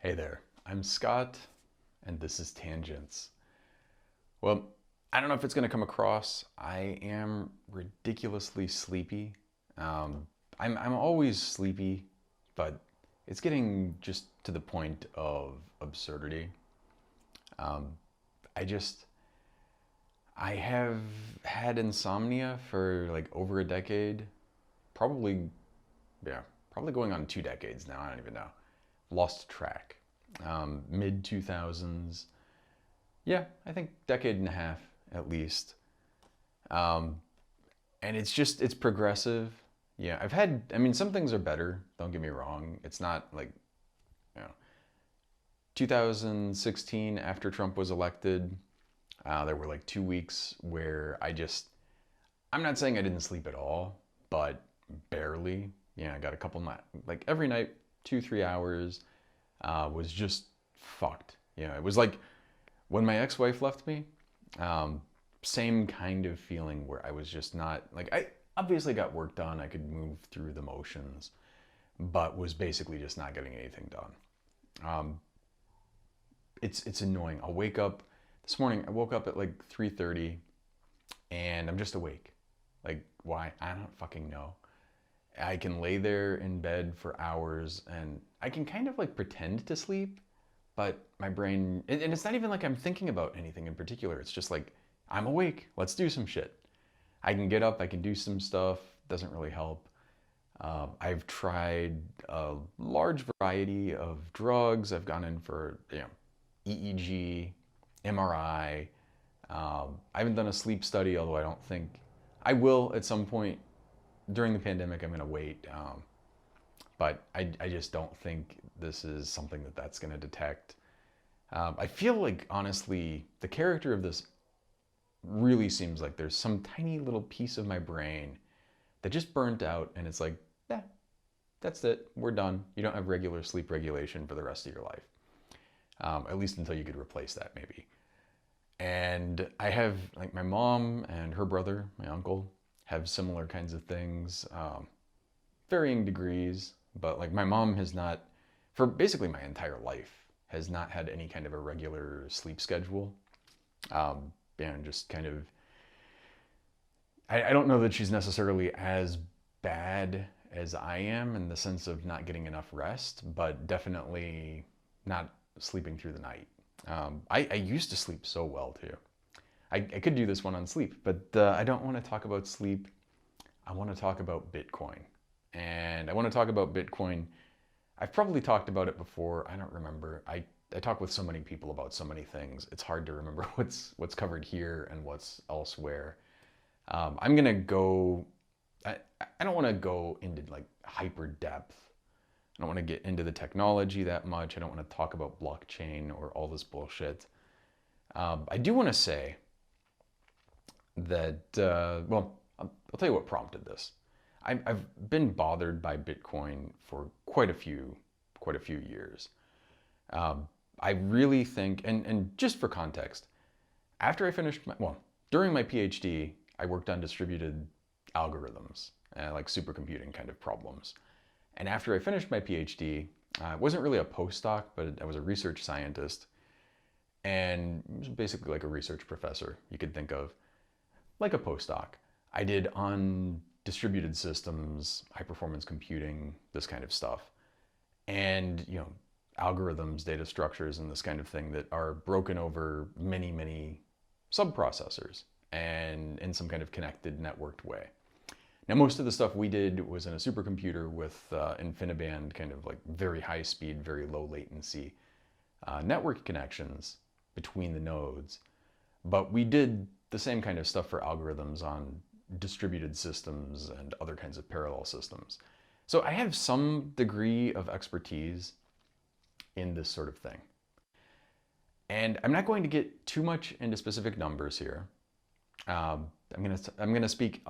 Hey there, I'm Scott, and this is Tangents. Well, I don't know if it's going to come across. I am ridiculously sleepy. Um, I'm always sleepy, but it's getting just to the point of absurdity. Um, I just, I have had insomnia for like over a decade, probably, yeah, probably going on 2 decades now. I don't even know. Lost track. Mid 2000s. Yeah, I think decade and a half at least. Um, and it's progressive. Yeah, I mean, some things are better. Don't get me wrong. It's not like, you know, 2016 after Trump was elected, there were like 2 weeks where I'm not saying I didn't sleep at all, but barely. Yeah, I got a couple night, like every night, 2, 3 hours, was just fucked. Yeah, it was like when my ex-wife left me. Um, Same kind of feeling where I was just not like I obviously got work done. I could move through the motions, but was basically just not getting anything done. Um, it's annoying. I'll wake up this morning. I woke up at like 3:30, and I'm just awake. Like why? I don't fucking know. I can lay there in bed for hours, and I can kind of like pretend to sleep, but my brain, and it's not even like I'm thinking about anything in particular. It's just like I'm awake. Let's do some shit. I can get up, I can do some stuff. Doesn't really help. I've tried a large variety of drugs. I've gone in for EEG, MRI. I haven't done a sleep study, although I don't think I will at some point during the pandemic. I'm going to wait, but I just don't think this is something that's going to detect. I feel like honestly, the character of this really seems like there's some tiny little piece of my brain that just burnt out, and it's like, yeah, that's it. We're done. You don't have regular sleep regulation for the rest of your life, at least until you could replace that, maybe. And I have like my mom and her brother, my uncle, have similar kinds of things, varying degrees. But like my mom has not, for basically my entire life, has not had any kind of a regular sleep schedule. And just kind of I don't know that she's necessarily as bad as I am in the sense of not getting enough rest, but definitely not sleeping through the night. I used to sleep so well too. I could do this one on sleep, but I don't want to talk about sleep. I want to talk about Bitcoin. And I want to talk about Bitcoin. I've probably talked about it before. I don't remember. I talk with so many people about so many things. It's hard to remember what's covered here and what's elsewhere. I'm gonna go. I don't want to go into like hyper depth. I don't want to get into the technology that much. I don't want to talk about blockchain or all this bullshit. I do want to say that well, I'll tell you what prompted this. I've been bothered by Bitcoin for quite a few years. Um, I really think, and just for context, after I finished during my PhD, I worked on distributed algorithms, like supercomputing kind of problems. And after I finished my PhD, I wasn't really a postdoc, but I was a research scientist, and it was basically like a research professor you could think of, like a postdoc. I did on distributed systems, high performance computing, this kind of stuff, and algorithms, data structures, and this kind of thing that are broken over many subprocessors and in some kind of connected, networked way. Now, most of the stuff we did was in a supercomputer with InfiniBand, kind of like very high speed, very low latency network connections between the nodes. But we did the same kind of stuff for algorithms on distributed systems and other kinds of parallel systems. So I have some degree of expertise in this sort of thing. And I'm not going to get too much into specific numbers here. I'm gonna speak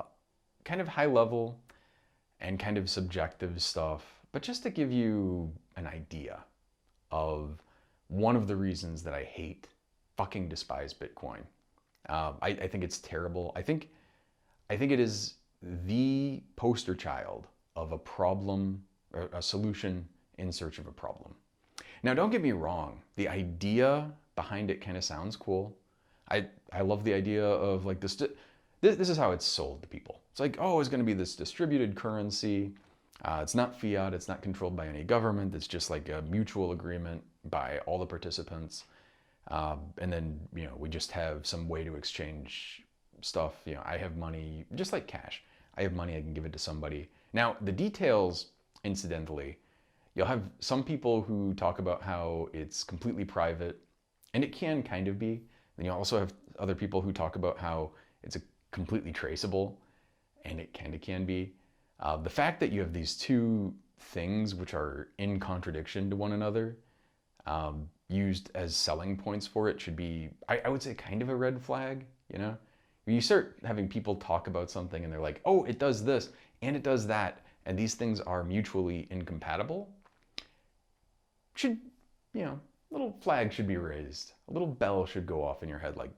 kind of high level and kind of subjective stuff, but just to give you an idea of one of the reasons that I hate, fucking despise Bitcoin. I think it's terrible. I think it is the poster child of a problem, or a solution in search of a problem. Now, don't get me wrong. The idea behind it kind of sounds cool. I love the idea of like this. This is how it's sold to people. It's like, oh, it's going to be this distributed currency. It's not fiat. It's not controlled by any government. It's just like a mutual agreement by all the participants. And then, we just have some way to exchange stuff. I have money, just like cash. I have money, I can give it to somebody. Now, the details, incidentally, you'll have some people who talk about how it's completely private, and it can kind of be. Then you also have other people who talk about how it's completely traceable, and it kind of can be. The fact that you have these two things which are in contradiction to one another, used as selling points for it should be, I would say, kind of a red flag, When you start having people talk about something and they're like, oh, it does this and it does that, and these things are mutually incompatible, a little flag should be raised. A little bell should go off in your head, like,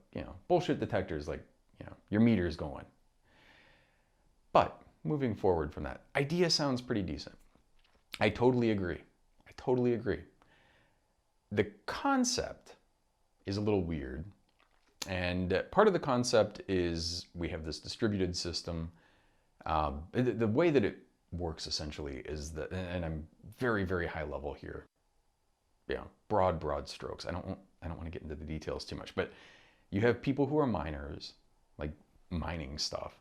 bullshit detectors, like, your meter's going. But moving forward from that, idea sounds pretty decent. I totally agree. The concept is a little weird. And part of the concept is we have this distributed system. The way that it works essentially is that, and I'm very, very high level here. Broad strokes. I don't want to get into the details too much, but you have people who are miners, like mining stuff.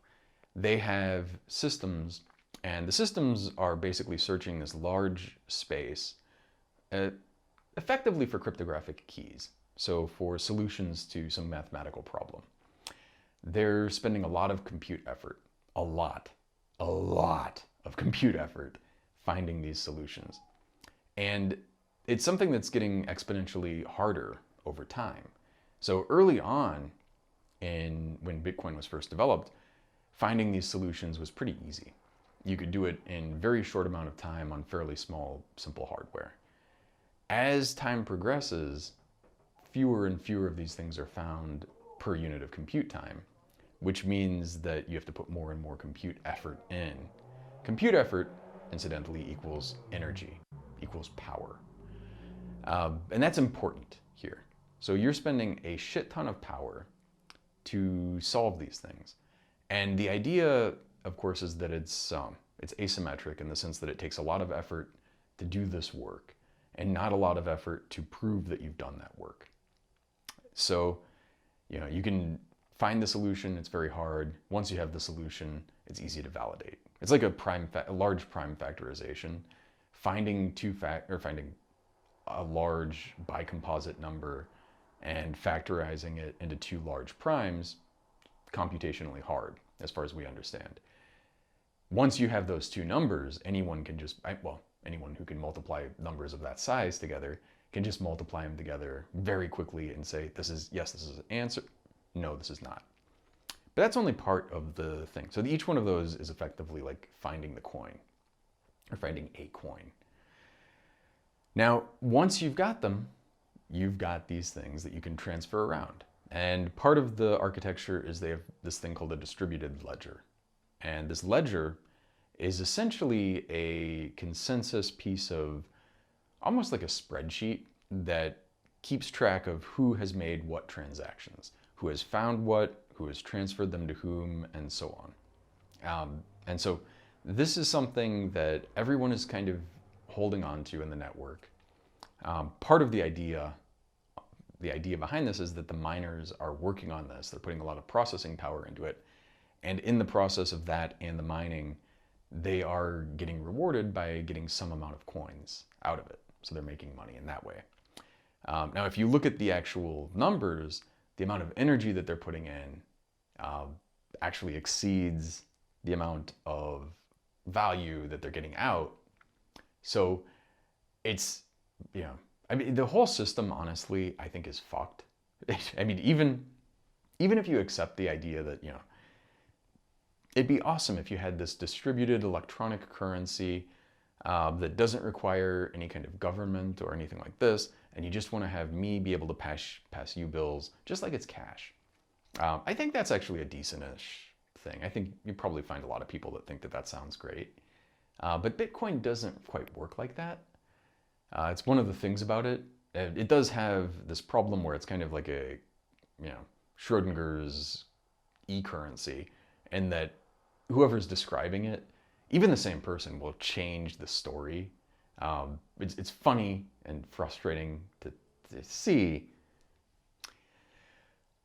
They have systems, and the systems are basically searching this large space, effectively for cryptographic keys. So for solutions to some mathematical problem. They're spending a lot of compute effort, a lot of compute effort finding these solutions. And it's something that's getting exponentially harder over time. So early on, when Bitcoin was first developed, finding these solutions was pretty easy. You could do it in a very short amount of time on fairly small, simple hardware. As time progresses, fewer and fewer of these things are found per unit of compute time, which means that you have to put more and more compute effort in. Compute effort, incidentally, equals energy, equals power. And that's important here. So you're spending a shit ton of power to solve these things. And the idea, of course, is that it's asymmetric in the sense that it takes a lot of effort to do this work and not a lot of effort to prove that you've done that work. So, you can find the solution, it's very hard. Once you have the solution, it's easy to validate. It's like a large prime factorization. Finding a large bicomposite number and factorizing it into two large primes, computationally hard, as far as we understand. Once you have those two numbers, anyone who can multiply numbers of that size together can just multiply them together very quickly and say, this is an answer. No, this is not. But that's only part of the thing. So each one of those is effectively like finding the coin, or finding a coin. Now, once you've got them, you've got these things that you can transfer around. And part of the architecture is they have this thing called a distributed ledger. And this ledger is essentially a consensus piece of almost like a spreadsheet that keeps track of who has made what transactions, who has found what, who has transferred them to whom, and so on. And so this is something that everyone is kind of holding on to in the network. Part of the idea behind this is that the miners are working on this. They're putting a lot of processing power into it. And in the process of that and the mining, they are getting rewarded by getting some amount of coins out of it. So they're making money in that way. Now, if you look at the actual numbers, the amount of energy that they're putting in actually exceeds the amount of value that they're getting out. So it's, the whole system, honestly, I think is fucked. I mean, even if you accept the idea that, it'd be awesome if you had this distributed electronic currency that doesn't require any kind of government or anything like this, and you just want to have me be able to pass you bills just like it's cash. I think that's actually a decent-ish thing. I think you probably find a lot of people that think that sounds great. But Bitcoin doesn't quite work like that. It's one of the things about it. It does have this problem where it's kind of like a, Schrodinger's e-currency, and that whoever's describing it, even the same person, will change the story. It's funny and frustrating to see.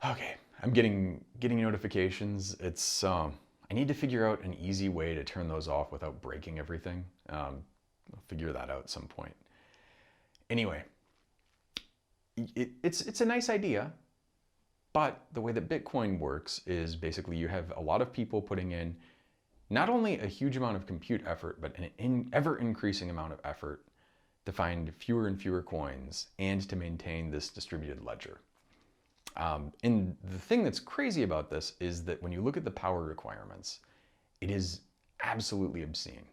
Okay, I'm getting notifications. It's I need to figure out an easy way to turn those off without breaking everything. I'll figure that out at some point. Anyway, it's a nice idea, but the way that Bitcoin works is basically you have a lot of people putting in not only a huge amount of compute effort, but an ever increasing amount of effort to find fewer and fewer coins and to maintain this distributed ledger. And the thing that's crazy about this is that when you look at the power requirements, it is absolutely obscene.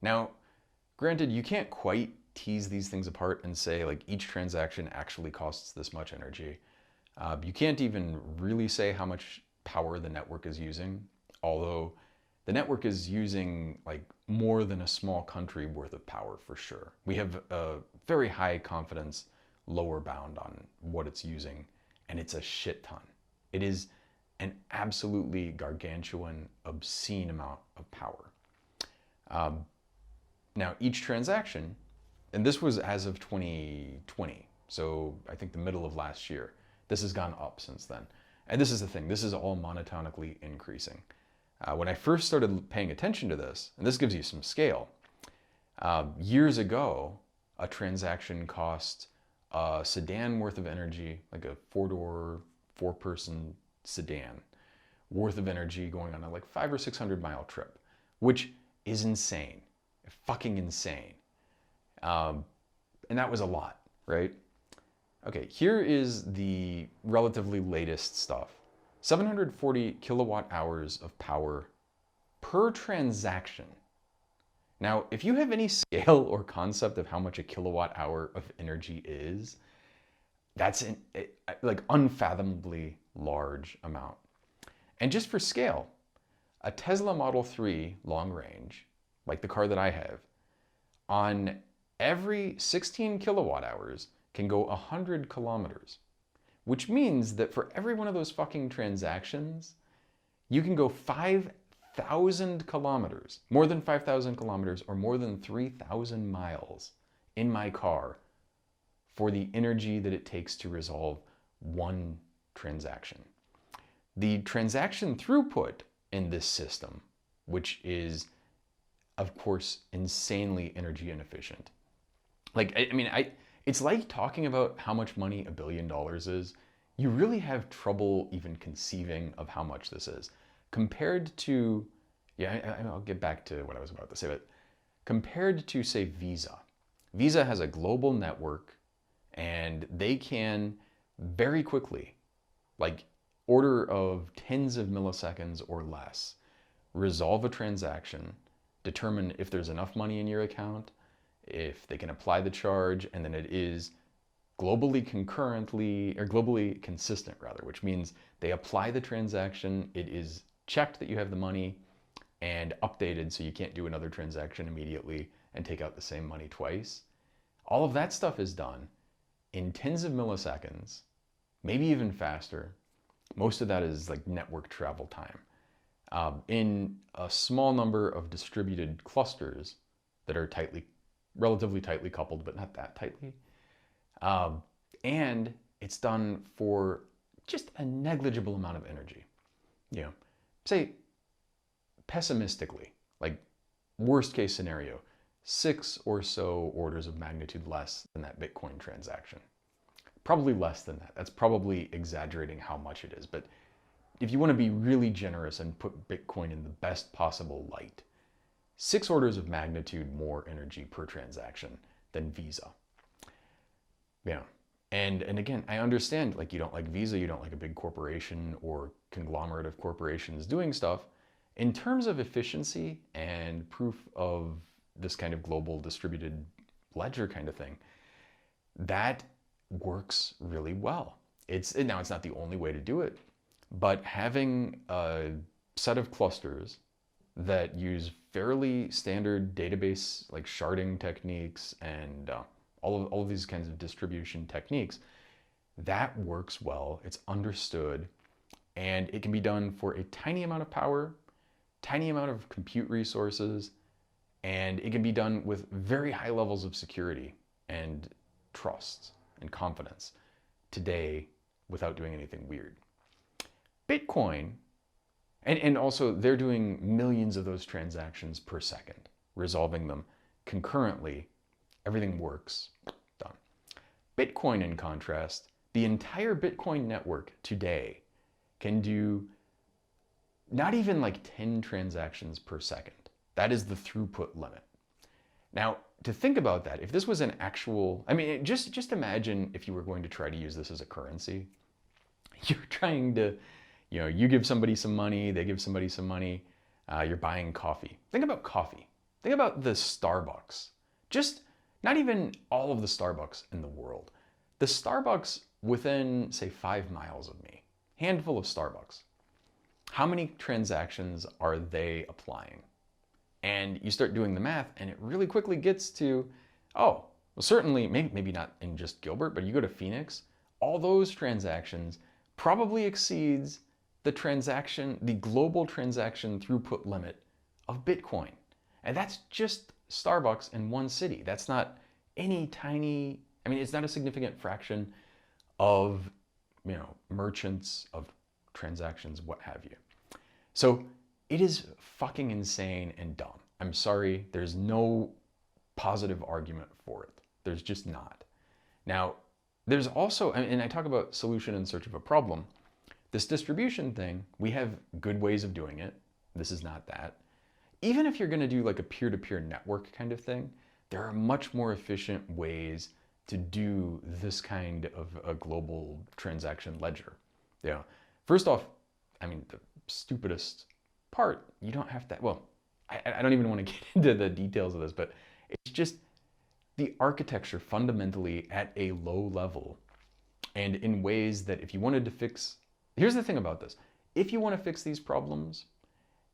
Now, granted, you can't quite tease these things apart and say like each transaction actually costs this much energy. You can't even really say how much power the network is using, although the network is using like more than a small country worth of power for sure. We have a very high confidence lower bound on what it's using, and it's a shit ton. It is an absolutely gargantuan, obscene amount of power. Now, each transaction, and this was as of 2020, so I think the middle of last year, this has gone up since then. And this is the thing, this is all monotonically increasing. When I first started paying attention to this, and this gives you some scale, years ago, a transaction cost a sedan worth of energy, like a four-door, four-person sedan worth of energy going on a like 500 or 600 mile trip, which is insane, fucking insane. And that was a lot, right? Okay, here is the relatively latest stuff. 740 kilowatt hours of power per transaction. Now, if you have any scale or concept of how much a kilowatt hour of energy is, that's an like unfathomably large amount. And just for scale, a Tesla Model 3 long range, like the car that I have, on every 16 kilowatt hours can go 100 kilometers, which means that for every one of those fucking transactions, you can go 5,000 kilometers, more than 5,000 kilometers, or more than 3,000 miles in my car for the energy that it takes to resolve one transaction. The transaction throughput in this system, which is, of course, insanely energy inefficient. Like, it's like talking about how much money $1 billion is. You really have trouble even conceiving of how much this is. Compared to, I'll get back to what I was about to say, but compared to, say, Visa. Visa has a global network, and they can very quickly, like order of tens of milliseconds or less, resolve a transaction, determine if there's enough money in your account, if they can apply the charge, and then it is globally consistent rather, which means they apply the transaction, it is checked that you have the money and updated so you can't do another transaction immediately and take out the same money twice. All of that stuff is done in tens of milliseconds, maybe even faster. Most of that is like network travel time. In a small number of distributed clusters that are relatively tightly coupled, but not that tightly. And it's done for just a negligible amount of energy. Say pessimistically, like worst case scenario, 6 or so orders of magnitude less than that Bitcoin transaction. Probably less than that. That's probably exaggerating how much it is. But if you want to be really generous and put Bitcoin in the best possible light, 6 orders of magnitude more energy per transaction than Visa. And again, I understand, like, you don't like Visa, you don't like a big corporation or conglomerate of corporations doing stuff. In terms of efficiency and proof of this kind of global distributed ledger kind of thing, that works really well. Now it's not the only way to do it, but having a set of clusters that use fairly standard database like sharding techniques and all of these kinds of distribution techniques, that works well, it's understood, and it can be done for a tiny amount of power, tiny amount of compute resources, and it can be done with very high levels of security and trust and confidence today without doing anything weird. Bitcoin, and also they're doing millions of those transactions per second, resolving them concurrently. Everything works, done. Bitcoin, in contrast, the entire Bitcoin network today can do not even like 10 transactions per second. That is the throughput limit. Now, to think about that, if this was an actual, I mean, just imagine if you were going to try to use this as a currency. You're trying to, you give somebody some money, they give somebody some money, you're buying coffee. Think about coffee. Think about the Starbucks. Just not even all of the Starbucks in the world. The Starbucks within, say, 5 miles of me, handful of Starbucks. How many transactions are they applying? And you start doing the math, and it really quickly gets to, oh, well, certainly, maybe not in just Gilbert, but you go to Phoenix, all those transactions probably exceeds the global transaction throughput limit of Bitcoin. And that's just Starbucks in one city. That's not any tiny, I mean, it's not a significant fraction of, merchants, of transactions, what have you. So it is fucking insane and dumb. I'm sorry, there's no positive argument for it. There's just not. Now, there's also, and I talk about solution in search of a problem. This distribution thing, we have good ways of doing it. This is not that. Even if you're going to do like a peer-to-peer network kind of thing, there are much more efficient ways to do this kind of a global transaction ledger. First off, I mean, the stupidest part, you don't have to, well, I don't even want to get into the details of this, but it's just the architecture fundamentally at a low level and in ways that if you wanted to fix, here's the thing about this, if you want to fix these problems,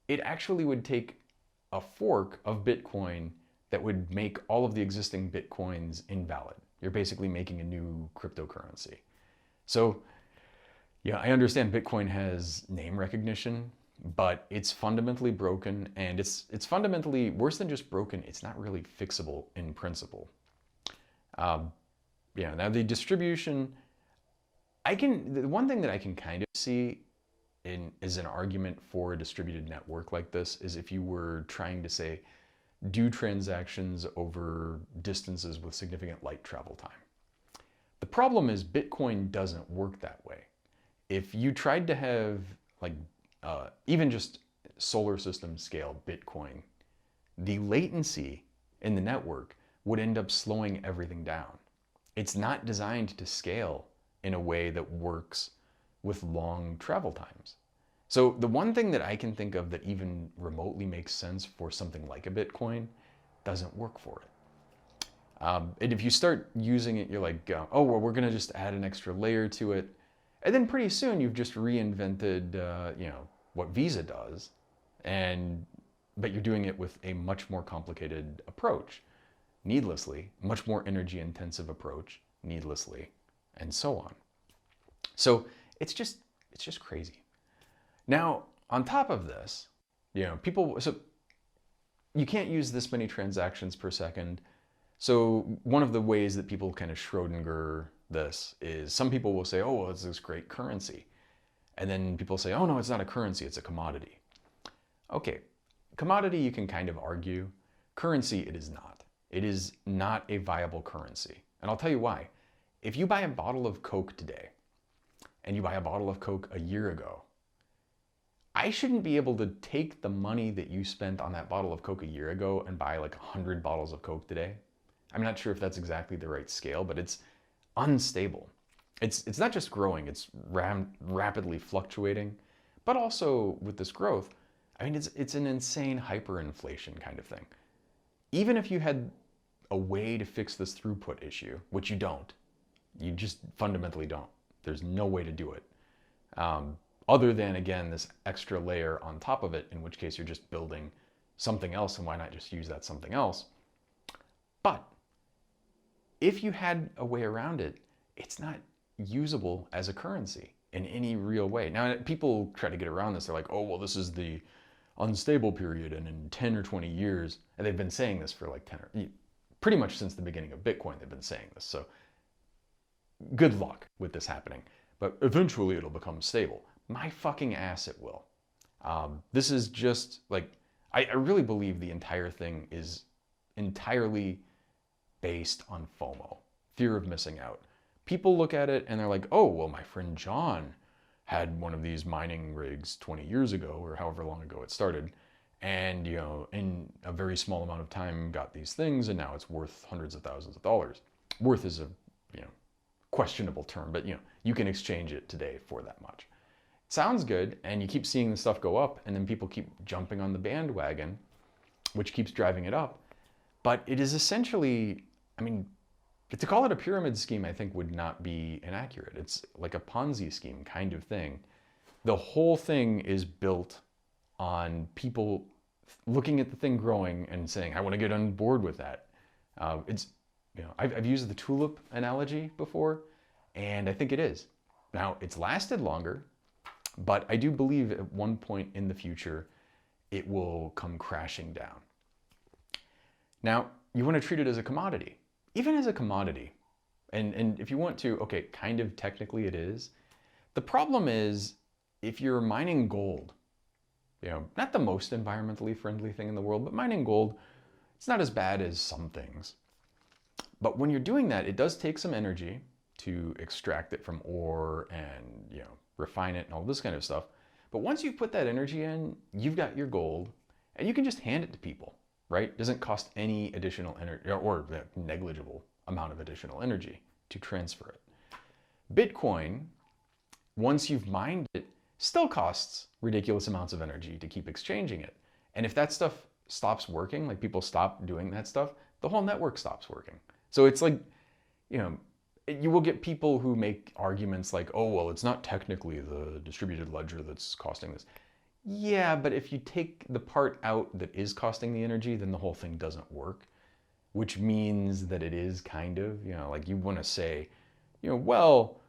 it actually would take a fork of Bitcoin that would make all of the existing Bitcoins invalid. You're basically making a new cryptocurrency. So yeah, I understand Bitcoin has name recognition, but it's fundamentally broken, and it's fundamentally worse than just broken. It's not really fixable in principle. Now the distribution, the one thing that I can kind of see is an argument for a distributed network like this is if you were trying to say, do transactions over distances with significant light travel time. The problem is Bitcoin doesn't work that way. If you tried to have like even just solar system scale Bitcoin, the latency in the network would end up slowing everything down. It's not designed to scale in a way that works with long travel times. So the one thing that I can think of that even remotely makes sense for something like a Bitcoin doesn't work for it. And if you start using it, you're like, oh, well, we're going to just add an extra layer to it. And then pretty soon you've just reinvented, what Visa does, but you're doing it with a much more complicated approach, needlessly, much more energy intensive approach, needlessly, and so on. So it's just crazy. Now, on top of this, so you can't use this many transactions per second. So one of the ways that people kind of Schrodinger this is some people will say, oh, well, it's this great currency. And then people say, oh, no, it's not a currency, it's a commodity. Okay, commodity you can kind of argue. Currency, it is not. It is not a viable currency. And I'll tell you why. If you buy a bottle of Coke today, and you buy a bottle of Coke a year ago, I shouldn't be able to take the money that you spent on that bottle of Coke a year ago and buy like 100 bottles of Coke today. I'm not sure if that's exactly the right scale, but it's unstable. It's not just growing, it's rapidly fluctuating, but also with this growth, I mean, it's an insane hyperinflation kind of thing. Even if you had a way to fix this throughput issue, which you don't, you just fundamentally don't. There's no way to do it. Other than, again, this extra layer on top of it, in which case you're just building something else, and why not just use that something else? But if you had a way around it, it's not usable as a currency in any real way. Now, people try to get around this. They're like, oh, well, this is the unstable period, and in 10 or 20 years, and they've been saying this for like 10 or pretty much since the beginning of Bitcoin, they've been saying this. So good luck with this happening, but eventually it'll become stable. My fucking ass, it will. This is just like, I really believe the entire thing is entirely based on FOMO, fear of missing out. People look at it and they're like, oh, well, my friend John had one of these mining rigs 20 years ago or however long ago it started. And, you know, in a very small amount of time got these things, and now it's worth hundreds of thousands of dollars. Worth is a, you know, questionable term, but, you know, you can exchange it today for that much. It sounds good, and you keep seeing the stuff go up, and then people keep jumping on the bandwagon, which keeps driving it up. But it is essentially, I mean, to call it a pyramid scheme, I think would not be inaccurate. It's like a Ponzi scheme kind of thing. The whole thing is built on people looking at the thing growing and saying, I want to get on board with that. It's, you know, I've used the tulip analogy before, and I think it is. Now, it's lasted longer, but I do believe at one point in the future, it will come crashing down. Now, you want to treat it as a commodity. Even as a commodity, and if you want to, okay, kind of technically it is. The problem is, if you're mining gold, you know, not the most environmentally friendly thing in the world, but mining gold, it's not as bad as some things. But when you're doing that, it does take some energy to extract it from ore and, you know, refine it and all this kind of stuff. But once you put that energy in, you've got your gold, and you can just hand it to people, right? It doesn't cost any additional energy or negligible amount of additional energy to transfer it. Bitcoin, once you've mined it, still costs ridiculous amounts of energy to keep exchanging it. And if that stuff stops working, like people stop doing that stuff, the whole network stops working. So it's like, you know, you will get people who make arguments like, oh, well, it's not technically the distributed ledger that's costing this. Yeah, but if you take the part out that is costing the energy, then the whole thing doesn't work, which means that it is kind of, you know, like you want to say, you know, well,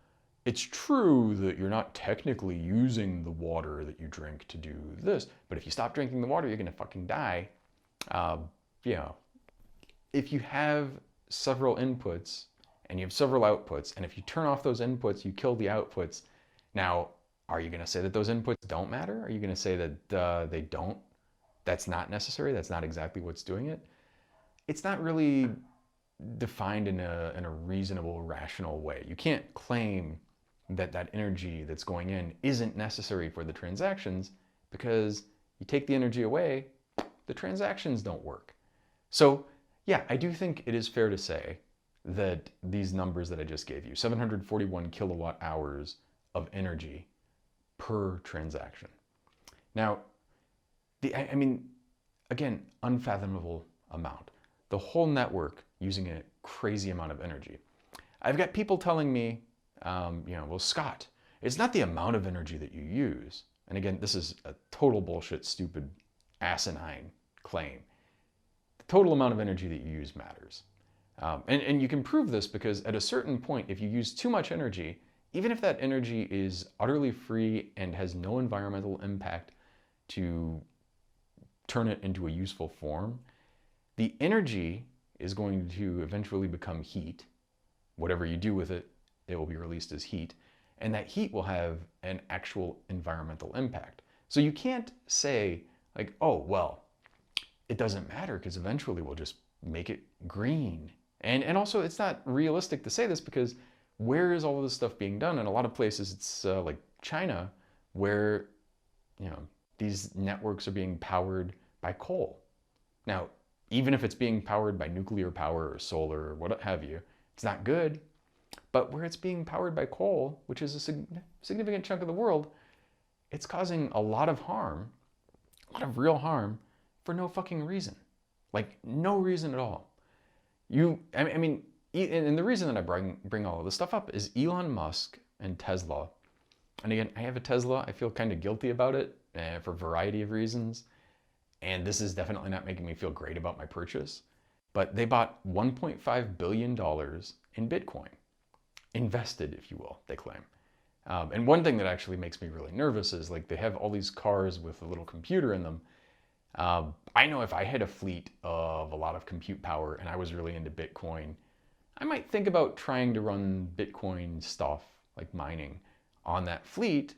it's true that you're not technically using the water that you drink to do this, but if you stop drinking the water, you're going to fucking die. You know, if you have several inputs and you have several outputs, and if you turn off those inputs, you kill the outputs. Now, are you going to say that those inputs don't matter? Are you going to say that they don't? That's not necessary. That's not exactly what's doing it. It's not really defined in a reasonable, rational way. You can't claim that that energy that's going in isn't necessary for the transactions, because you take the energy away, the transactions don't work. So yeah, I do think it is fair to say that these numbers that I just gave you, 741 kilowatt hours of energy per transaction. Now, I mean, again, unfathomable amount. The whole network using a crazy amount of energy. I've got people telling me, you know, well, Scott, it's not the amount of energy that you use. And again, this is a total bullshit, stupid, asinine claim. The total amount of energy that you use matters. And you can prove this because at a certain point, if you use too much energy, even if that energy is utterly free and has no environmental impact to turn it into a useful form, the energy is going to eventually become heat. Whatever you do with it, it will be released as heat. And that heat will have an actual environmental impact. So you can't say like, oh, well, it doesn't matter because eventually we'll just make it green. And also it's not realistic to say this because where is all of this stuff being done? In a lot of places, it's like China, where, you know, these networks are being powered by coal. Now, even if it's being powered by nuclear power or solar or what have you, it's not good. But where it's being powered by coal, which is a significant chunk of the world, it's causing a lot of harm, a lot of real harm, for no fucking reason. Like, no reason at all. I mean, and the reason that I bring all of this stuff up is Elon Musk and Tesla. And again, I have a Tesla. I feel kind of guilty about it for a variety of reasons. And this is definitely not making me feel great about my purchase. but they bought $1.5 billion in Bitcoin. Invested, if you will, they claim. And one thing that actually makes me really nervous is like they have all these cars with a little computer in them. I know if I had a fleet of a lot of compute power and I was really into Bitcoin, I might think about trying to run Bitcoin stuff like mining on that fleet.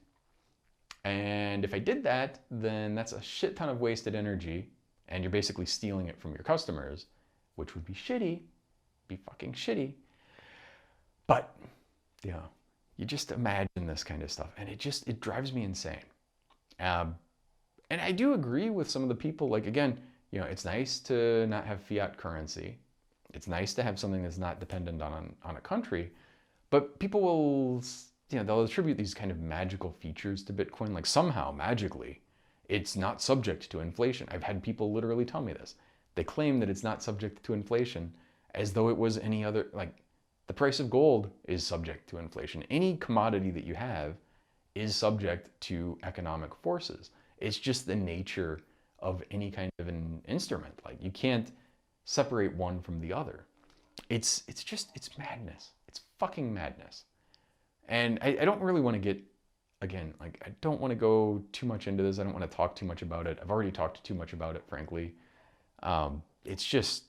And if I did that, then that's a shit ton of wasted energy and you're basically stealing it from your customers, which would be shitty, be fucking shitty. But, you know, you just imagine this kind of stuff and it drives me insane. And I do agree with some of the people, like, again, you know, it's nice to not have fiat currency. It's nice to have something that's not dependent on a country, but people will, you know, they'll attribute these kind of magical features to Bitcoin, like somehow magically it's not subject to inflation. I've had people literally tell me this. They claim that it's not subject to inflation as though it was any other, like the price of gold is subject to inflation. Any commodity that you have is subject to economic forces. It's just the nature of any kind of an instrument. Like you can't separate one from the other. It's madness. It's fucking madness. And I don't really want to get, again, like I don't want to go too much into this. I don't want to talk too much about it. I've already talked too much about it, frankly. It's just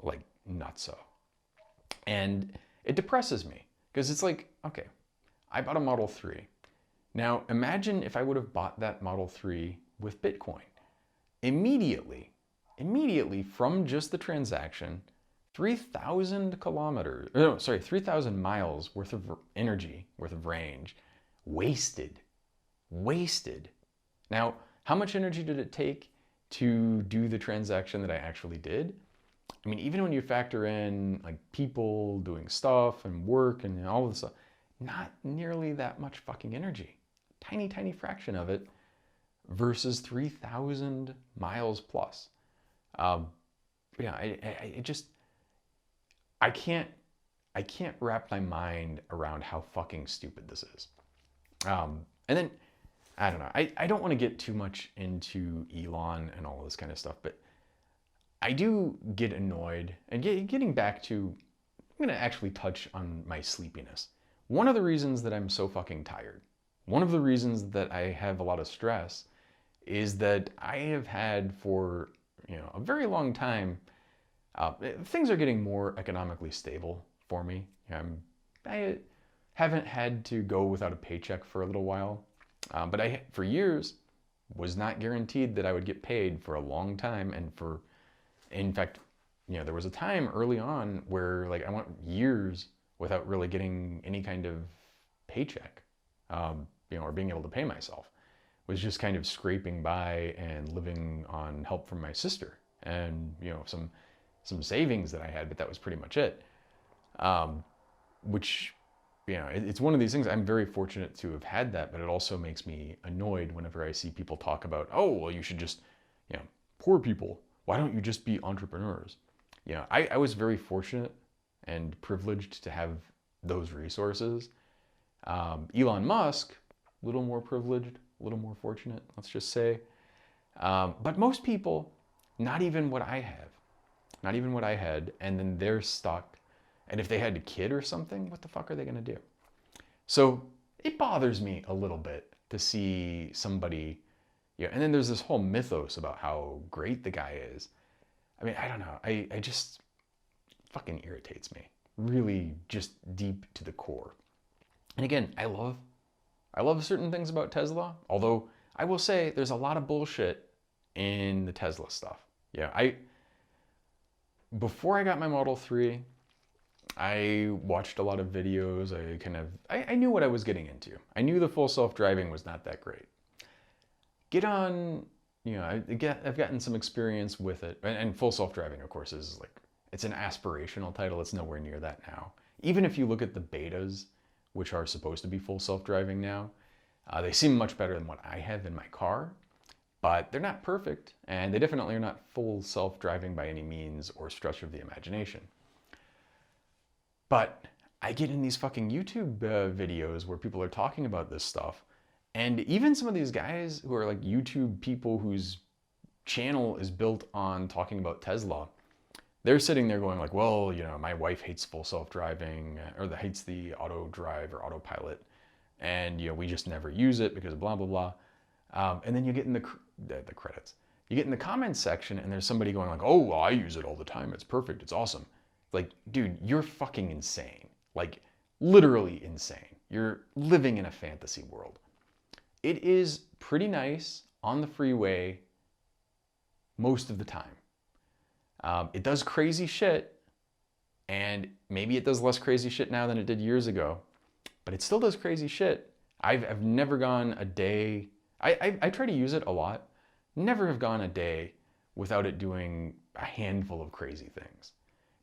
like nutso. And it depresses me because it's like, okay, I bought a Model 3. Now imagine if I would have bought that Model 3 with Bitcoin. Immediately from just the transaction, 3,000 miles worth of energy, worth of range, wasted. Now, how much energy did it take to do the transaction that I actually did? I mean, even when you factor in like people doing stuff and work and all of this stuff, not nearly that much fucking energy. Tiny fraction of it versus 3,000 miles plus. I can't wrap my mind around how fucking stupid this is. And then, I don't know, I don't want to get too much into Elon and all this kind of stuff, but I do get annoyed. And getting back to, I'm going to actually touch on my sleepiness. One of the reasons that I'm so fucking tired, one of the reasons that I have a lot of stress is that I have had for, you know, a very long time, things are getting more economically stable for me. I haven't had to go without a paycheck for a little while, but I, for years, was not guaranteed that I would get paid for a long time. And in fact, you know, there was a time early on where like I went years without really getting any kind of paycheck, you know, or being able to pay myself. Was just kind of scraping by and living on help from my sister and, you know, some savings that I had, but that was pretty much it. Which, you know, it's one of these things. I'm very fortunate to have had that, but it also makes me annoyed whenever I see people talk about, oh, well, you should just, you know, poor people, why don't you just be entrepreneurs? You know, I was very fortunate and privileged to have those resources. Elon Musk, a little more privileged, a little more fortunate, let's just say. But most people, not even what I had, and then they're stuck. And if they had a kid or something, what the fuck are they gonna do? So it bothers me a little bit to see somebody, you know, and then there's this whole mythos about how great the guy is. I mean, I don't know. I just fucking irritates me. Really just deep to the core. And again, I love certain things about Tesla, although I will say there's a lot of bullshit in the Tesla stuff. Yeah, before I got my Model 3, I watched a lot of videos. I knew what I was getting into. I knew the full self-driving was not that great. Get on, you know, I've gotten some experience with it. And full self-driving, of course, is like, it's an aspirational title. It's nowhere near that now. Even if you look at the betas, which are supposed to be full self-driving now, they seem much better than what I have in my car, but they're not perfect, and they definitely are not full self-driving by any means or stretch of the imagination. But I get in these fucking YouTube videos where people are talking about this stuff, and even some of these guys who are like YouTube people whose channel is built on talking about Tesla, they're sitting there going like, well, you know, my wife hates full self-driving or hates the auto drive or autopilot. And, you know, we just never use it because of blah, blah, blah. And then you get in the credits. You get in the comments section and there's somebody going like, oh, well, I use it all the time. It's perfect. It's awesome. Like, dude, you're fucking insane. Like, literally insane. You're living in a fantasy world. It is pretty nice on the freeway most of the time. It does crazy shit, and maybe it does less crazy shit now than it did years ago, but it still does crazy shit. I've never gone a day, I try to use it a lot, never have gone a day without it doing a handful of crazy things.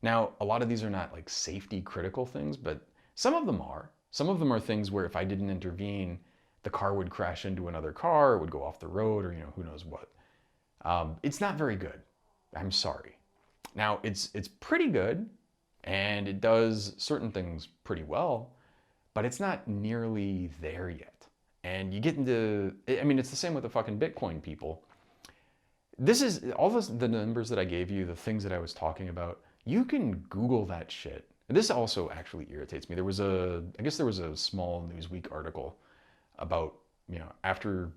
Now, a lot of these are not like safety critical things, but some of them are. Some of them are things where if I didn't intervene, the car would crash into another car, it would go off the road, or, you know, who knows what. It's not very good. I'm sorry. Now, it's pretty good, and it does certain things pretty well, but it's not nearly there yet. And you get into, I mean, it's the same with the fucking Bitcoin people. This is, all the numbers that I gave you, the things that I was talking about, you can Google that shit. This also actually irritates me. I guess there was a small Newsweek article about, you know, after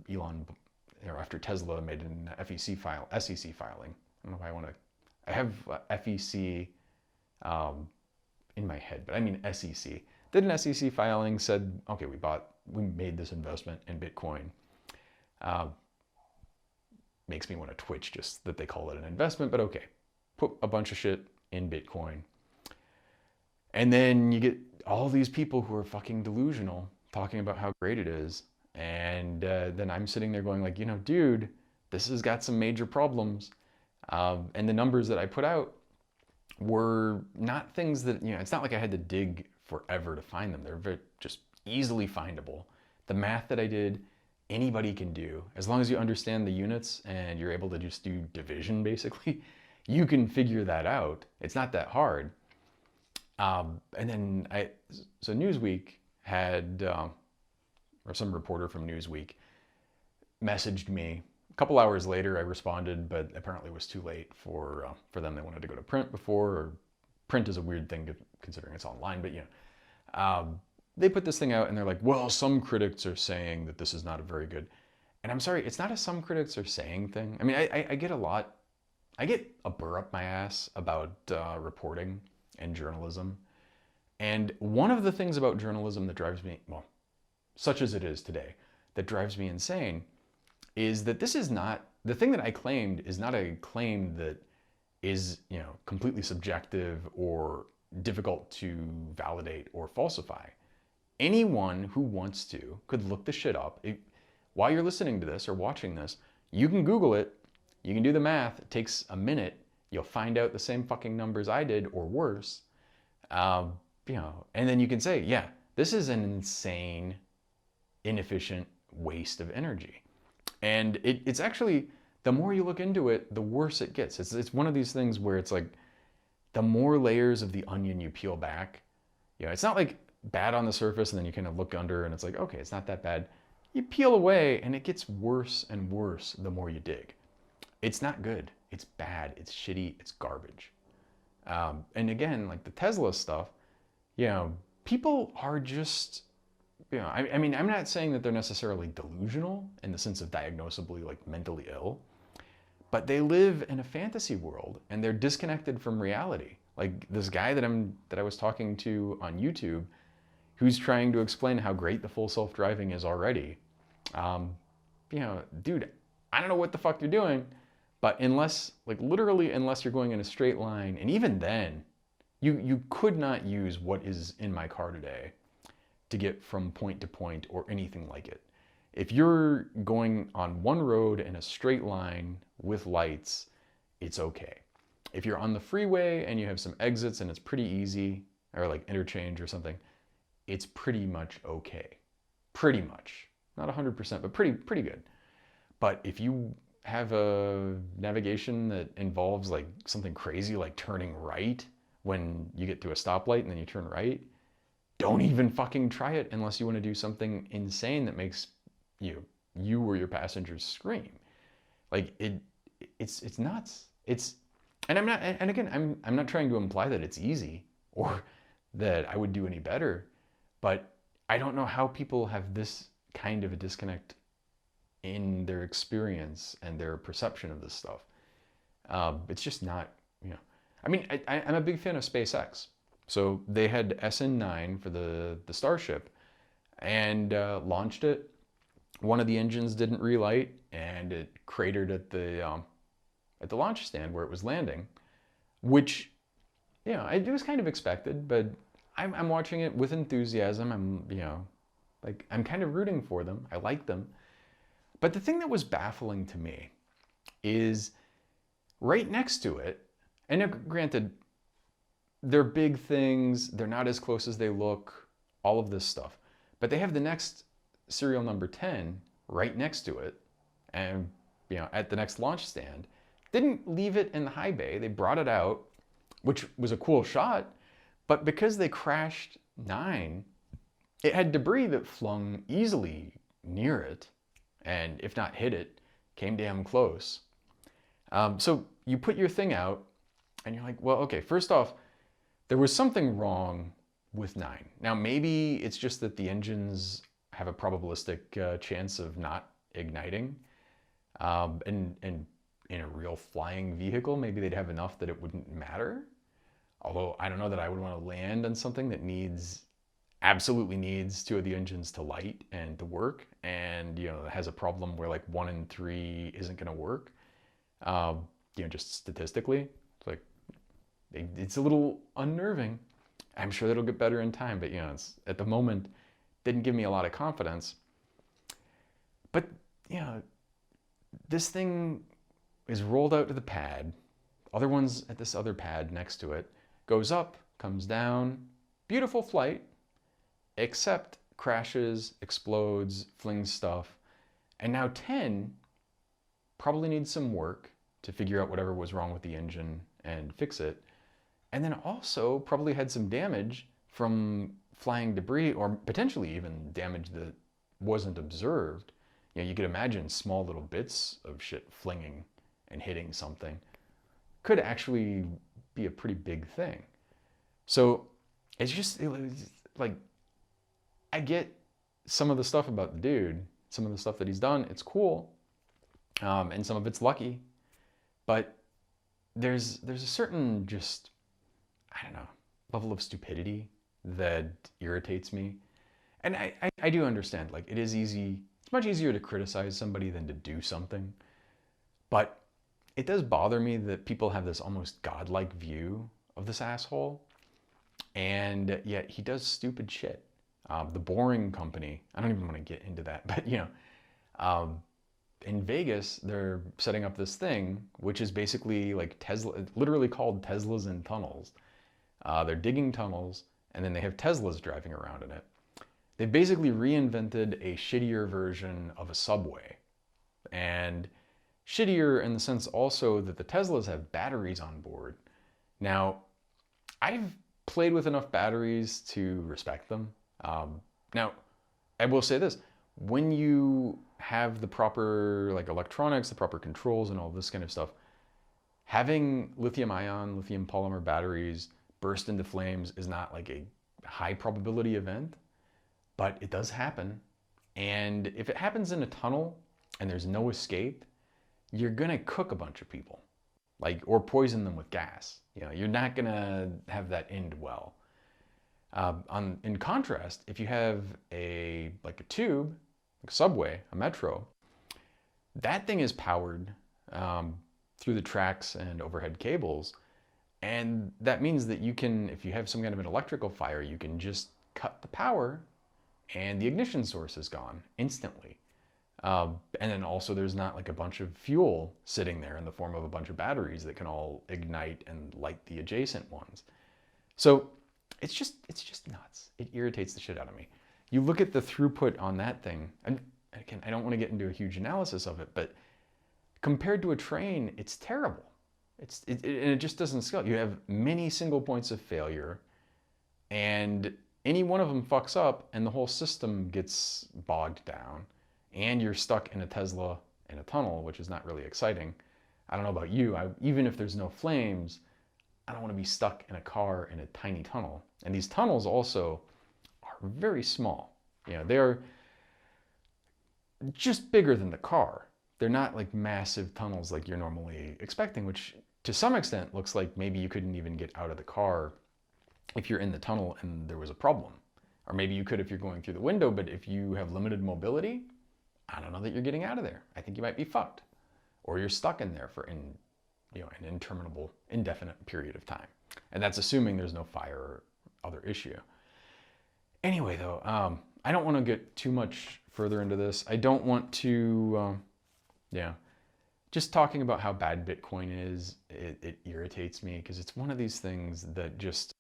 Tesla made an SEC filing. I don't know if I want to, I have FEC in my head, but I mean SEC. Did an SEC filing, said, okay, we made this investment in Bitcoin. Makes me want to twitch just that they call it an investment, but okay. Put a bunch of shit in Bitcoin. And then you get all these people who are fucking delusional talking about how great it is. And then I'm sitting there going like, you know, dude, this has got some major problems. And the numbers that I put out were not things that, you know, it's not like I had to dig forever to find them. They're very just easily findable. The math that I did, anybody can do. As long as you understand the units and you're able to just do division, basically, you can figure that out. It's not that hard. And then so Newsweek had, or some reporter from Newsweek messaged me. A couple hours later, I responded, but apparently it was too late for them. They wanted to go to print before, or print is a weird thing considering it's online, but you know. They put this thing out and they're like, well, some critics are saying that this is not a very good, and I'm sorry, it's not a some critics are saying thing. I mean, I get I get a burr up my ass about reporting and journalism. And one of the things about journalism that drives me, well, such as it is today, that drives me insane is that this is not, the thing that I claimed is not a claim that is, you know, completely subjective or difficult to validate or falsify. Anyone who wants to could look the shit up. While you're listening to this or watching this, you can Google it, you can do the math, it takes a minute, you'll find out the same fucking numbers I did or worse. You know, and then you can say, yeah, this is an insane, inefficient waste of energy. And it's actually, the more you look into it, the worse it gets. It's one of these things where it's like, the more layers of the onion you peel back, you know, it's not like bad on the surface and then you kind of look under and it's like, okay, it's not that bad. You peel away and it gets worse and worse the more you dig. It's not good. It's bad. It's shitty. It's garbage. And again, like the Tesla stuff, you know, people are just, you know, I mean, I'm not saying that they're necessarily delusional in the sense of diagnosably like mentally ill, but they live in a fantasy world and they're disconnected from reality. Like this guy that I was talking to on YouTube, who's trying to explain how great the full self-driving is already. You know, dude, I don't know what the fuck you're doing, but unless, like literally unless you're going in a straight line, and even then, you could not use what is in my car today to get from point to point or anything like it. If you're going on one road in a straight line with lights, it's okay. If you're on the freeway and you have some exits and it's pretty easy, or like interchange or something, it's pretty much okay. Pretty much. Not 100%, but pretty good. But if you have a navigation that involves like something crazy like turning right when you get to a stoplight and then you turn right, don't even fucking try it unless you want to do something insane that makes you or your passengers scream. Like it's nuts. And I'm not, and again, I'm not trying to imply that it's easy or that I would do any better, but I don't know how people have this kind of a disconnect in their experience and their perception of this stuff. It's just not, you know. I mean, I'm a big fan of SpaceX. So they had SN9 for the Starship and launched it. One of the engines didn't relight and it cratered at the launch stand where it was landing, which, you know, it was kind of expected, but I'm watching it with enthusiasm. I'm kind of rooting for them. I like them. But the thing that was baffling to me is right next to it, and now, granted, they're big things, they're not as close as they look, all of this stuff. But they have the next serial number 10 right next to it, and at the next launch stand. Didn't leave it in the high bay, they brought it out, which was a cool shot, but because they crashed 9, it had debris that flung easily near it, and if not hit it, came damn close. So you put your thing out, and you're like, well, okay, first off, there was something wrong with 9. Now, maybe it's just that the engines have a probabilistic chance of not igniting. And in a real flying vehicle, maybe they'd have enough that it wouldn't matter. Although I don't know that I would want to land on something that absolutely needs 2 of the engines to light and to work, and has a problem where like 1 in 3 isn't going to work. Just statistically, it's like it's a little unnerving. I'm sure that'll get better in time, but it's, at the moment, didn't give me a lot of confidence. But this thing is rolled out to the pad. Other ones at this other pad next to it, goes up, comes down, beautiful flight, except crashes, explodes, flings stuff, and now 10 probably needs some work to figure out whatever was wrong with the engine and fix it. And then also probably had some damage from flying debris, or potentially even damage that wasn't observed. You could imagine small little bits of shit flinging and hitting something could actually be a pretty big thing. So it was like, I get some of the stuff about the dude, some of the stuff that he's done, it's cool, and some of it's lucky, but there's a certain just, I don't know, level of stupidity that irritates me. And I do understand, like, it's much easier to criticize somebody than to do something. But it does bother me that people have this almost godlike view of this asshole, and yet he does stupid shit. The Boring Company, I don't even want to get into that, but in Vegas, they're setting up this thing, which is basically like Tesla, literally called Teslas in Tunnels. They're digging tunnels, and then they have Teslas driving around in it. They've basically reinvented a shittier version of a subway. And shittier in the sense also that the Teslas have batteries on board. Now, I've played with enough batteries to respect them. Now, I will say this, when you have the proper electronics, the proper controls and all this kind of stuff, having lithium ion, lithium polymer batteries burst into flames is not like a high probability event, but it does happen. And if it happens in a tunnel and there's no escape, you're gonna cook a bunch of people, or poison them with gas. You're not gonna have that end well. In contrast, if you have a tube, like a subway, a metro, that thing is powered through the tracks and overhead cables, and that means that you can, if you have some kind of an electrical fire, you can just cut the power, and the ignition source is gone instantly. And then also there's not a bunch of fuel sitting there in the form of a bunch of batteries that can all ignite and light the adjacent ones. So it's just nuts. It irritates the shit out of me. You look at the throughput on that thing, and again, I don't want to get into a huge analysis of it, but compared to a train, it's terrible. And it just doesn't scale. You have many single points of failure, and any one of them fucks up, and the whole system gets bogged down, and you're stuck in a Tesla in a tunnel, which is not really exciting. I don't know about you, even if there's no flames, I don't want to be stuck in a car in a tiny tunnel. And these tunnels also are very small. They're just bigger than the car. They're not like massive tunnels like you're normally expecting, which to some extent looks like maybe you couldn't even get out of the car if you're in the tunnel and there was a problem. Or maybe you could if you're going through the window, but if you have limited mobility, I don't know that you're getting out of there. I think you might be fucked. Or you're stuck in there for an interminable, indefinite period of time. And that's assuming there's no fire or other issue. Anyway, though, I don't want to get too much further into this. I don't want to, just talking about how bad Bitcoin is, it irritates me because it's one of these things that just,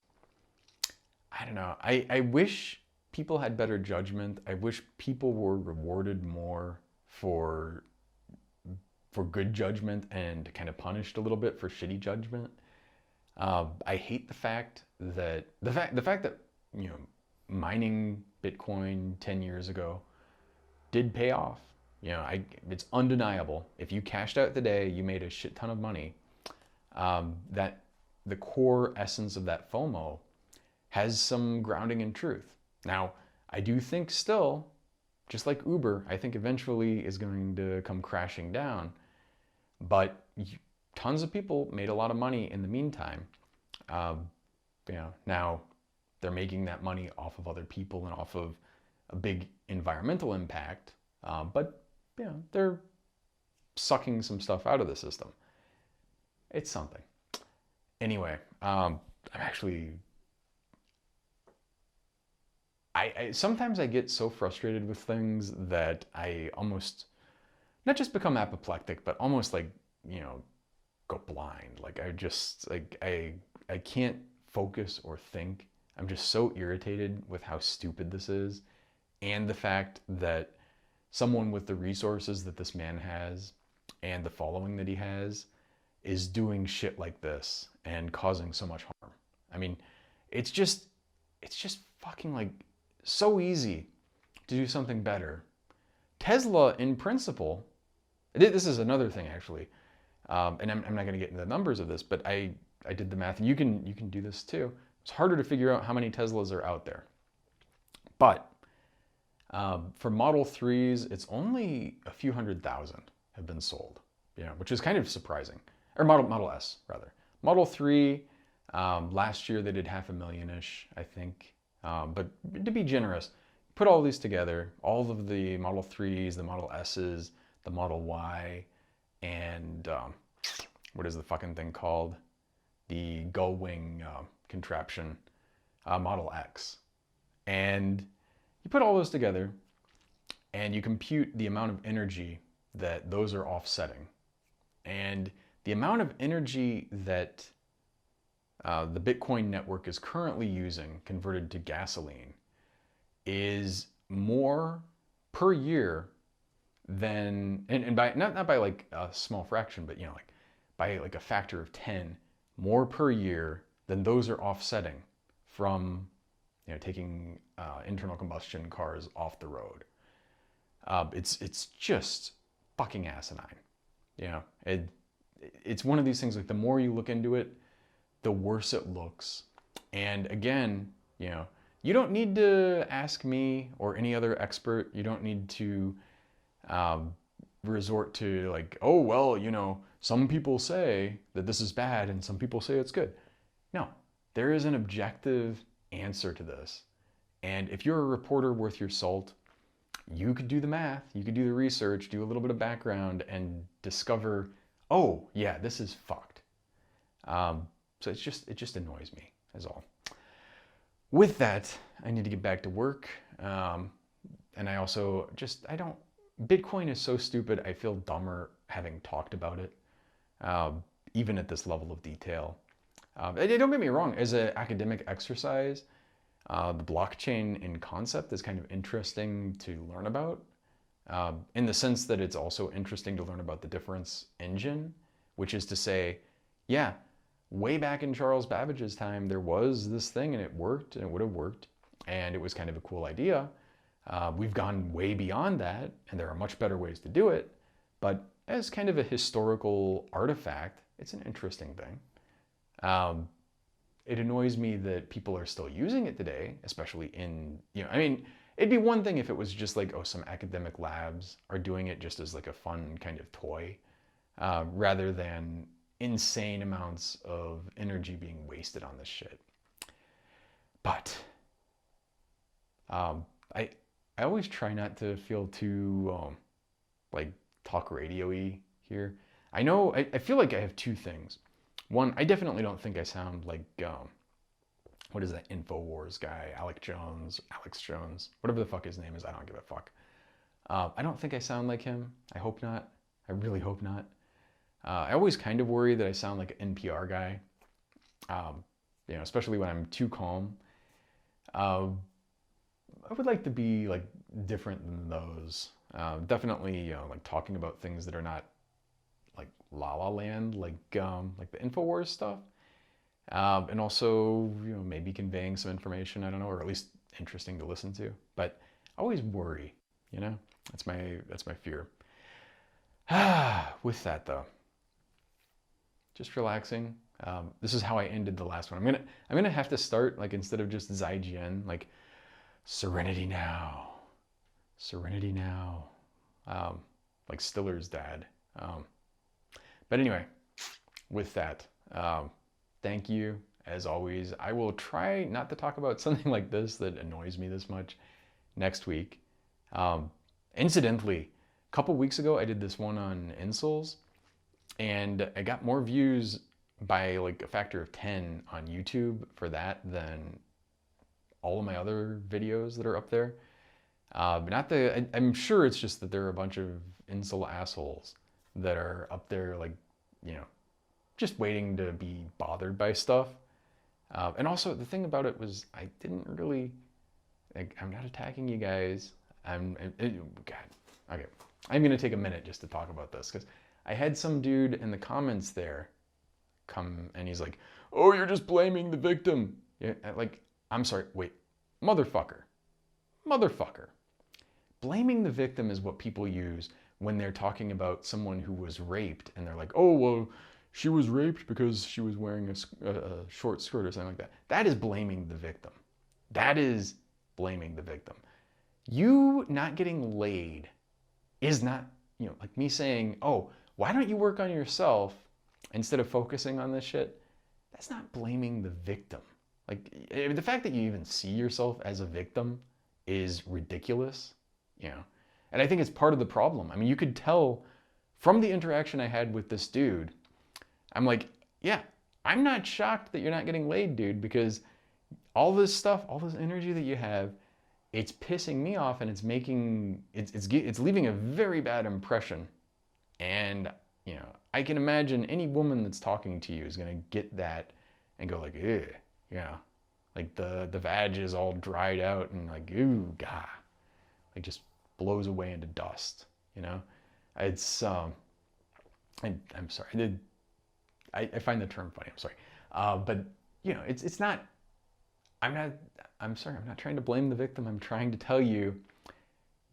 I don't know. I wish people had better judgment. I wish people were rewarded more for good judgment and kind of punished a little bit for shitty judgment. I hate the fact that mining Bitcoin 10 years ago did pay off. It's undeniable. If you cashed out today, you made a shit ton of money. That the core essence of that FOMO has some grounding in truth. Now, I do think still, just like Uber, I think eventually is going to come crashing down. But tons of people made a lot of money in the meantime. Now they're making that money off of other people and off of a big environmental impact. But they're sucking some stuff out of the system. It's something. Anyway, I'm actually. Sometimes I get so frustrated with things that I almost not just become apoplectic, but almost like, go blind. Like I can't focus or think. I'm just so irritated with how stupid this is. And the fact that someone with the resources that this man has and the following that he has is doing shit like this and causing so much harm. I mean, it's just fucking like so easy to do something better. Tesla, in principle, this is another thing actually, and I'm not going to get into the numbers of this, but I did the math, and you can do this too. It's harder to figure out how many Teslas are out there, but for Model 3s, it's only a few 100,000 have been sold, which is kind of surprising. Or Model S rather. Model 3, last year they did 500,000-ish, I think. But to be generous, put all these together, all of the Model 3s, the Model S's, the Model Y, and what is the fucking thing called? The Gullwing contraption, Model X. And you put all those together and you compute the amount of energy that those are offsetting. And the amount of energy that the Bitcoin network is currently using converted to gasoline is more per year than, and by not by like a small fraction, but like by like a factor of 10 more per year than those are offsetting from taking internal combustion cars off the road. It's just fucking asinine. It's one of these things, like the more you look into it, the worse it looks. And again, you don't need to ask me or any other expert. You don't need to resort to like, oh, well, some people say that this is bad and some people say it's good. No, there is an objective answer to this. And if you're a reporter worth your salt, you could do the math, you could do the research, do a little bit of background and discover, oh yeah, this is fucked. So it just annoys me, is all. With that, I need to get back to work. And I also Bitcoin is so stupid, I feel dumber having talked about it, even at this level of detail. Don't get me wrong, as an academic exercise, the blockchain in concept is kind of interesting to learn about, in the sense that it's also interesting to learn about the difference engine, which is to say, yeah, way back in Charles Babbage's time, there was this thing and it worked and it would have worked and it was kind of a cool idea. We've gone way beyond that and there are much better ways to do it, but as kind of a historical artifact, it's an interesting thing. It annoys me that people are still using it today, especially in, I mean, it'd be one thing if it was just like, oh, some academic labs are doing it just as like a fun kind of toy, rather than insane amounts of energy being wasted on this shit. But I always try not to feel too like talk radio-y here. I know I feel like I have two things. One, I definitely don't think I sound like what is that InfoWars guy, Alex Jones, whatever the fuck his name is. I don't give a fuck. I don't think I sound like him. I hope not. I really hope not. I always kind of worry that I sound like an NPR guy, especially when I'm too calm. I would like to be like different than those. Definitely, like talking about things that are not like La La Land, like the InfoWars stuff, and also maybe conveying some information. I don't know, or at least interesting to listen to. But I always worry. That's my fear. With that though, just relaxing. This is how I ended the last one. I'm gonna have to start like instead of just Zaijian, like serenity now, serenity now, like Stiller's dad. But anyway, with that, thank you as always. I will try not to talk about something like this that annoys me this much next week. Incidentally, a couple weeks ago I did this one on incels, and I got more views by like a factor of 10 on YouTube for that than all of my other videos that are up there. I'm sure it's just that there are a bunch of incel assholes that are up there like, just waiting to be bothered by stuff. And also the thing about it was I didn't really, like, I'm not attacking you guys. God, okay. I'm gonna take a minute just to talk about this because I had some dude in the comments there come and he's like, oh, you're just blaming the victim. Yeah, like, I'm sorry, wait, motherfucker. Blaming the victim is what people use when they're talking about someone who was raped and they're like, oh, well, she was raped because she was wearing a short skirt or something like that. That is blaming the victim. That is blaming the victim. You not getting laid is not, like me saying, oh, why don't you work on yourself instead of focusing on this shit? That's not blaming the victim. Like, the fact that you even see yourself as a victim is ridiculous, And I think it's part of the problem. I mean, you could tell from the interaction I had with this dude, I'm like, yeah, I'm not shocked that you're not getting laid, dude, because all this stuff, all this energy that you have, it's pissing me off and it's leaving a very bad impression. And, I can imagine any woman that's talking to you is going to get that and go like, ew, like the vag is all dried out and like, ooh, God, like just blows away into dust, It's, I'm sorry, I find the term funny, I'm sorry. But, it's not, I'm sorry, I'm not trying to blame the victim. I'm trying to tell you,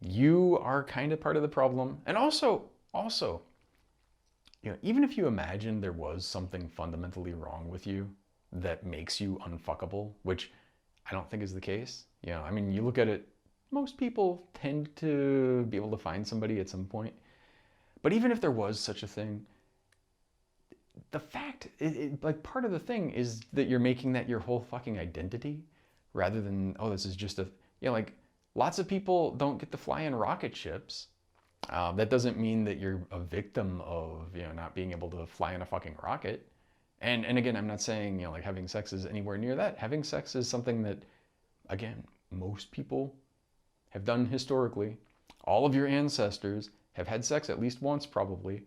you are kind of part of the problem. And also, even if you imagine there was something fundamentally wrong with you that makes you unfuckable, which I don't think is the case. I mean, you look at it, most people tend to be able to find somebody at some point. But even if there was such a thing, the fact, like part of the thing is that you're making that your whole fucking identity rather than, oh, this is just like lots of people don't get to fly in rocket ships. That doesn't mean that you're a victim of, not being able to fly in a fucking rocket. And again, I'm not saying, like having sex is anywhere near that. Having sex is something that, again, most people have done historically. All of your ancestors have had sex at least once, probably.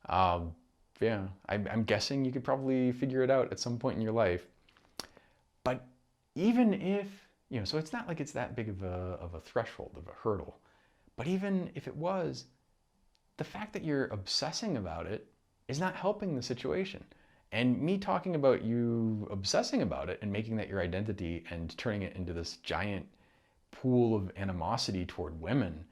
Yeah, I'm guessing you could probably figure it out at some point in your life. But even if, so it's not like it's that big of a threshold, of a hurdle. But even if it was, the fact that you're obsessing about it is not helping the situation. And me talking about you obsessing about it and making that your identity and turning it into this giant pool of animosity toward women,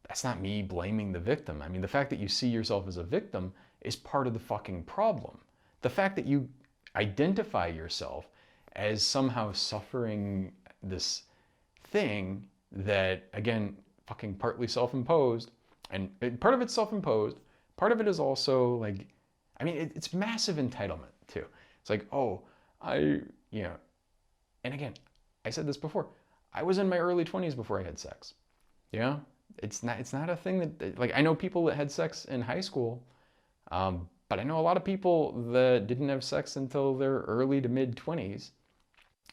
that's not me blaming the victim. I mean, the fact that you see yourself as a victim is part of the fucking problem. The fact that you identify yourself as somehow suffering this thing that, again, fucking partly self-imposed, and part of it's self-imposed, part of it is also like, I mean, it's massive entitlement too. It's like, oh, you know, and again, I said this before, I was in my early 20s before I had sex. Yeah, it's not a thing that, like, I know people that had sex in high school, but I know a lot of people that didn't have sex until their early to mid 20s.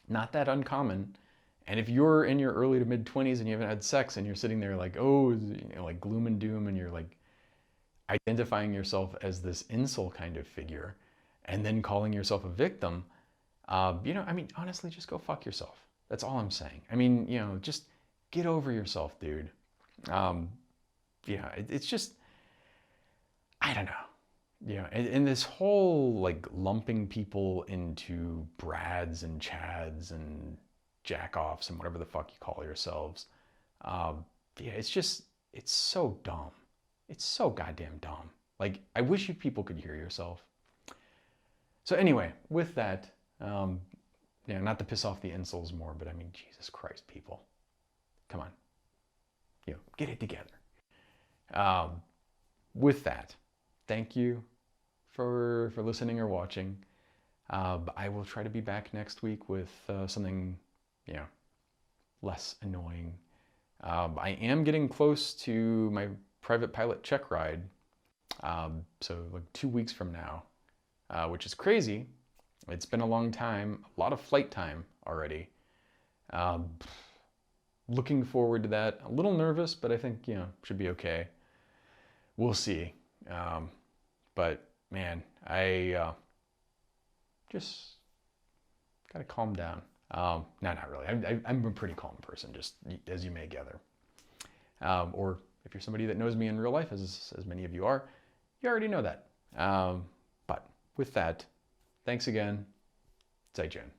Not that uncommon. And if you're in your early to mid 20s and you haven't had sex and you're sitting there like, oh, you know, like gloom and doom, and you're like identifying yourself as this incel kind of figure and then calling yourself a victim, you know, I mean, honestly, just go fuck yourself. That's all I'm saying. I mean, you know, just get over yourself, dude. Yeah, it's just, I don't know. Yeah, and this whole like lumping people into Brads and Chads and Jackoffs and whatever the fuck you call yourselves. Yeah, it's so dumb. It's so goddamn dumb. Like, I wish you people could hear yourself. So anyway, with that, yeah, not to piss off the incels more, but I mean, Jesus Christ, people, come on, you know, get it together. With that, thank you for listening or watching. I will try to be back next week with something, you know, less annoying. I am getting close to my private pilot check ride, so like 2 weeks from now, which is crazy. It's been a long time, a lot of flight time already. Looking forward to that. A little nervous, but I think, you know, should be okay. We'll see. But man, I just gotta calm down. No, not really. I'm a pretty calm person, just as you may gather. Or if you're somebody that knows me in real life, as many of you are, you already know that. But with that, thanks again. 再见。